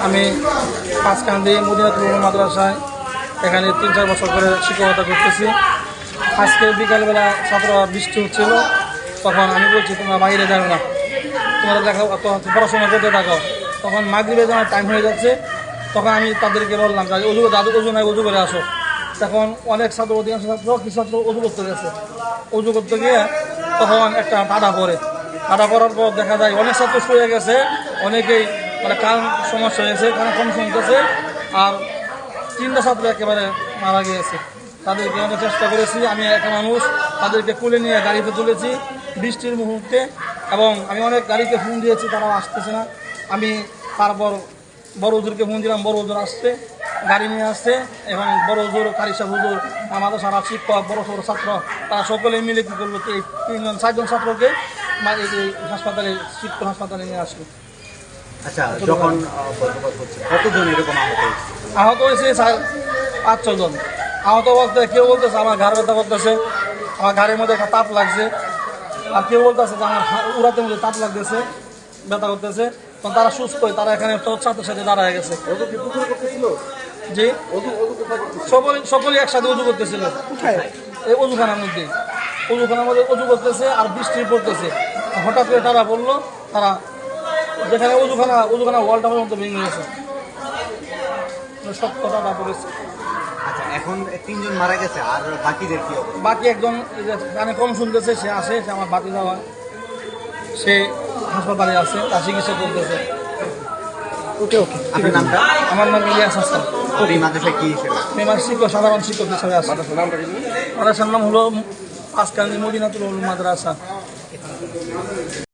আমি পাঁচকান্দি মদিনাতুল মাদ্রাসায় এখানে 3-4 বছর করে শিক্ষকতা করতেছি। আজকে বিকালবেলা ছাত্ররা বৃষ্টি হচ্ছিল, তখন আমি বলছি তোমরা বাইরে যাও না, তোমরা দেখো পড়াশোনা করতে থাকো। তখন মাগরিবের যখন টাইম হয়ে যাচ্ছে, তখন আমি তাদেরকে বললাম যে অজু নাই, অজু করে আসো। তখন অনেক ছাত্র, অধিকাংশ ছাত্র কিছু ছাত্র অজু করতে গেছে। অজু করতে গিয়ে তখন একটা টাটা পড়ে, টাটা পড়ার পর দেখা যায় অনেক ছাত্র শুয়ে গেছে, অনেকেই মানে কান সমস্যা হয়েছে, কানে কম শুনতেছে, আর 3টা ছাত্র একেবারে মারা গিয়েছে। তাদেরকে অনেক চেষ্টা করেছি, আমি একটা মানুষ, তাদেরকে কুলে নিয়ে গাড়িতে তুলেছি বৃষ্টির মুহূর্তে, এবং আমি অনেক গাড়িকে ফোন দিয়েছি, তারাও আসতেছে না। আমি তারপর বড় হুজুরকে ফোন দিলাম, বড় হুজুর আসছে, গাড়ি নিয়ে আসছে, এবং বড় হুজুর, কারি সাহেব হুজুর, আমাদের সারা শিক্ষক, বড় ছোট ছাত্র, তারা সকলে মিলে কী করলো, এই 4জন ছাত্রকে হাসপাতালে, শিক্ষক হাসপাতালে নিয়ে আসলো। আচ্ছা, যখন কতজন এরকম আহত হয়েছে 5-6 জন। আহত বলতে কেউ বলতেছে আমার ঘাড় ব্যথা করতেছে, আমার ঘাড়ের মধ্যে একটা তাপ লাগছে, আর কেউ বলতেছে যে আমার উড়াতের মধ্যে তাপ লাগতেছে, ব্যথা করতেছে। তখন তারা সুস্থ, তারা এখানে ছাত্রের সাথে দাঁড়ায় গেছে। জি, সকলেই একসাথে উজু করতেছিল, এই অজুখানার মধ্যে, অজুখানার মধ্যে উজু করতেছে, আর বৃষ্টি পড়তেছে। হঠাৎ করে তারা বললো, তারা যেখানে অজুখানা ওয়ালটা পর্যন্ত ভেঙে গেছে, সব কথাটা পড়েছে। আচ্ছা, এখন 3 জন মারা গেছে, আর বাকিদের কি হবে? বাকি একজন কানে কম শুনতেছে, সে আসে, সে আমার বাতি যাওয়া, সে হাসপাতালে আছে, তার চিকিৎসা করতেছে। ওকে। আপনার নামটা? আমার নাম ইলিয়াস হাসান। এই মাদ্রাসায় কি হিসেবে? আমি শিক্ষক, সাধারণ শিক্ষক হিসেবে আছে। মাদ্রাসার নাম হলো পাঁচকান্দি মদিনাতুল মাদ্রাসা।